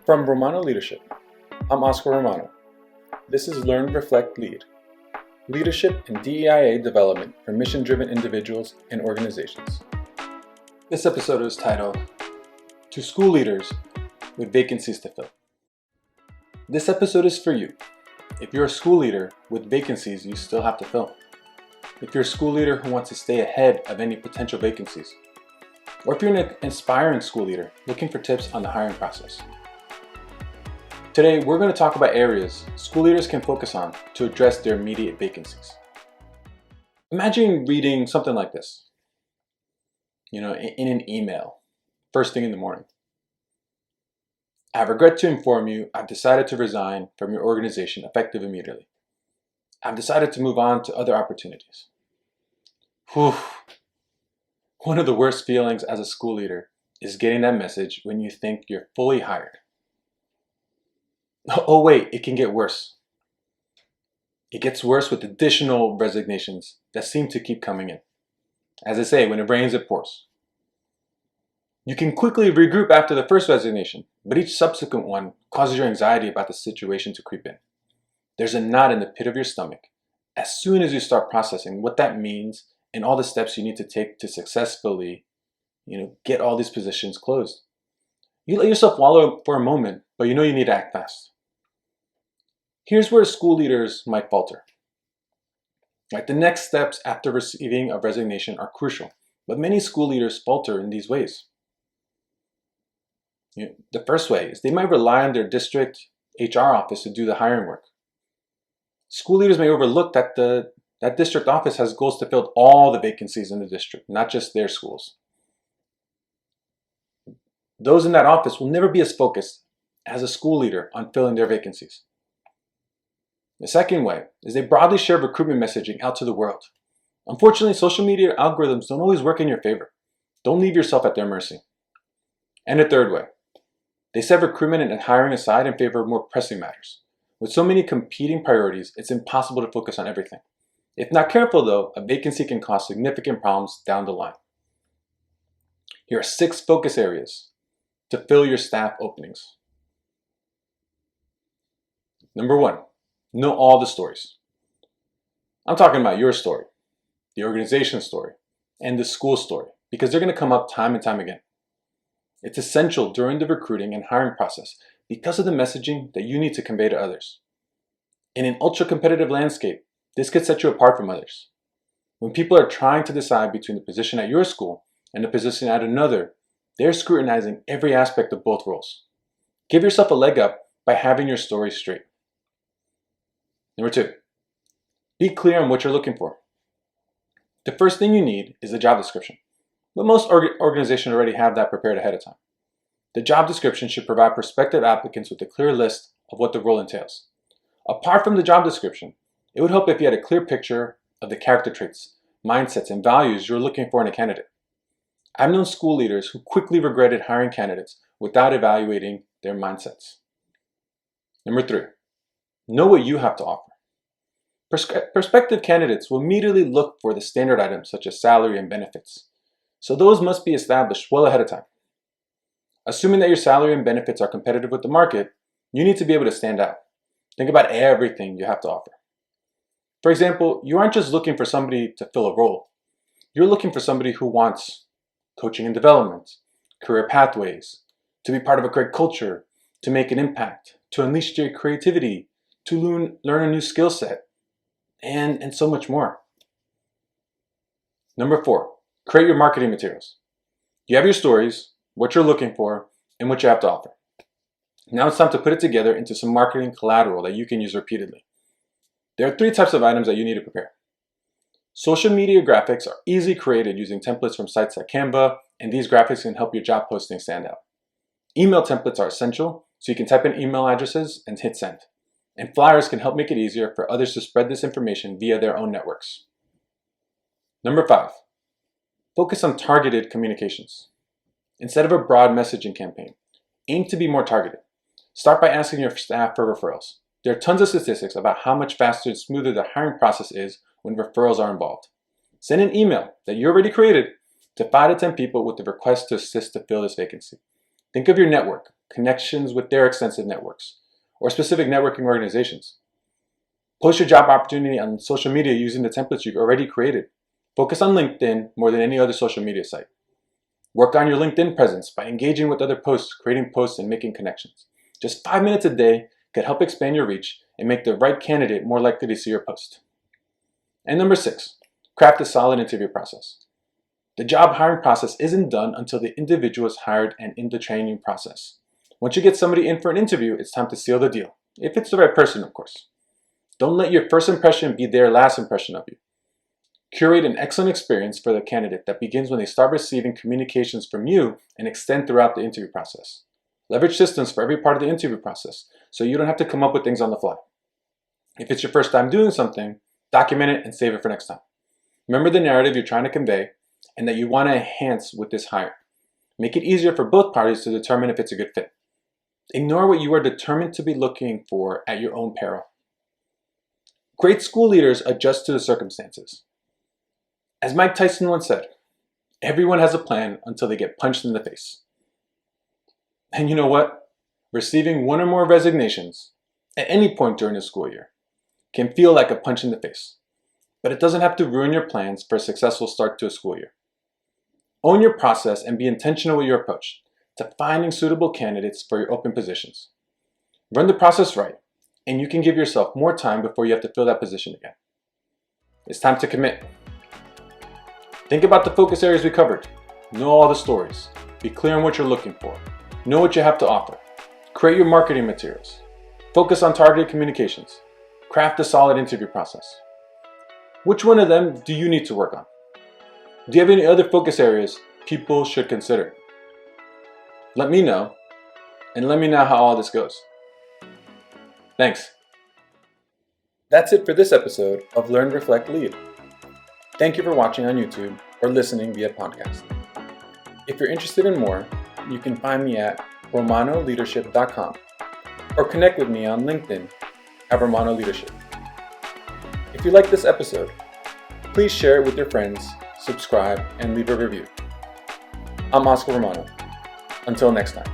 From Romano Leadership, I'm Oscar Romano. This is Learn, Reflect, Lead. Leadership and DEIA development for mission-driven individuals and organizations. This episode is titled, To School Leaders with Vacancies to Fill. This episode is for you. If you're a school leader with vacancies you still have to fill. If you're a school leader who wants to stay ahead of any potential vacancies. Or if you're an aspiring school leader looking for tips on the hiring process. Today, we're going to talk about areas school leaders can focus on to address their immediate vacancies. Imagine reading something like this, in an email, first thing in the morning. I regret to inform you, I've decided to resign from your organization effective immediately. I've decided to move on to other opportunities. Whew. One of the worst feelings as a school leader is getting that message when you think you're fully hired. Oh wait, it can get worse. It gets worse with additional resignations that seem to keep coming in. As I say, when it rains, it pours. You can quickly regroup after the first resignation, but each subsequent one causes your anxiety about the situation to creep in. There's a knot in the pit of your stomach as soon as you start processing what that means and all the steps you need to take to successfully, get all these positions closed. You let yourself wallow for a moment, but you need to act fast. Here's where school leaders might falter. The next steps after receiving a resignation are crucial, but many school leaders falter in these ways. The first way is they might rely on their district HR office to do the hiring work. School leaders may overlook that that district office has goals to fill all the vacancies in the district, not just their schools. Those in that office will never be as focused as a school leader on filling their vacancies. The second way is they broadly share recruitment messaging out to the world. Unfortunately, social media algorithms don't always work in your favor. Don't leave yourself at their mercy. And the third way, they set recruitment and hiring aside in favor of more pressing matters. With so many competing priorities, it's impossible to focus on everything. If not careful though, a vacancy can cause significant problems down the line. Here are 6 focus areas to fill your staff openings. Number 1. Know all the stories. I'm talking about your story, the organization's story, and the school story, because they're going to come up time and time again. It's essential during the recruiting and hiring process because of the messaging that you need to convey to others. In an ultra-competitive landscape, this could set you apart from others. When people are trying to decide between the position at your school and the position at another, they're scrutinizing every aspect of both roles. Give yourself a leg up by having your story straight. Number 2, be clear on what you're looking for. The first thing you need is a job description, but most organizations already have that prepared ahead of time. The job description should provide prospective applicants with a clear list of what the role entails. Apart from the job description, it would help if you had a clear picture of the character traits, mindsets, and values you're looking for in a candidate. I've known school leaders who quickly regretted hiring candidates without evaluating their mindsets. Number 3, know what you have to offer. Prospective candidates will immediately look for the standard items such as salary and benefits. So those must be established well ahead of time. Assuming that your salary and benefits are competitive with the market, you need to be able to stand out. Think about everything you have to offer. For example, you aren't just looking for somebody to fill a role. You're looking for somebody who wants coaching and development, career pathways, to be part of a great culture, to make an impact, to unleash their creativity, to learn a new skill set, and so much more. Number 4, create your marketing materials. You have your stories, what you're looking for, and what you have to offer. Now it's time to put it together into some marketing collateral that you can use repeatedly. There are 3 types of items that you need to prepare. Social media graphics are easily created using templates from sites like Canva, and these graphics can help your job posting stand out. Email templates are essential, so you can type in email addresses and hit send. And flyers can help make it easier for others to spread this information via their own networks. Number 5, focus on targeted communications. Instead of a broad messaging campaign, aim to be more targeted. Start by asking your staff for referrals. There are tons of statistics about how much faster and smoother the hiring process is when referrals are involved. Send an email that you already created to 5 to 10 people with the request to assist to fill this vacancy. Think of your network, connections with their extensive networks, or specific networking organizations. Post your job opportunity on social media using the templates you've already created. Focus on LinkedIn more than any other social media site. Work on your LinkedIn presence by engaging with other posts, creating posts, and making connections. Just 5 minutes a day could help expand your reach and make the right candidate more likely to see your post. And number 6, craft a solid interview process. The job hiring process isn't done until the individual is hired and in the training process. Once you get somebody in for an interview, it's time to seal the deal. If it's the right person, of course. Don't let your first impression be their last impression of you. Curate an excellent experience for the candidate that begins when they start receiving communications from you and extend throughout the interview process. Leverage systems for every part of the interview process so you don't have to come up with things on the fly. If it's your first time doing something, document it and save it for next time. Remember the narrative you're trying to convey and that you want to enhance with this hire. Make it easier for both parties to determine if it's a good fit. Ignore what you are determined to be looking for at your own peril. Great school leaders adjust to the circumstances. As Mike Tyson once said, everyone has a plan until they get punched in the face. And you know what? Receiving one or more resignations at any point during the school year can feel like a punch in the face, but it doesn't have to ruin your plans for a successful start to a school year. Own your process and be intentional with your approach to finding suitable candidates for your open positions. Run the process right, and you can give yourself more time before you have to fill that position again. It's time to commit. Think about the focus areas we covered. Know all the stories. Be clear on what you're looking for. Know what you have to offer. Create your marketing materials. Focus on targeted communications. Craft a solid interview process. Which one of them do you need to work on? Do you have any other focus areas people should consider? Let me know, and let me know how all this goes. Thanks. That's it for this episode of Learn, Reflect, Lead. Thank you for watching on YouTube or listening via podcast. If you're interested in more, you can find me at romanoleadership.com or connect with me on LinkedIn at Romano Leadership. If you like this episode, please share it with your friends, subscribe, and leave a review. I'm Oscar Romano. Until next time.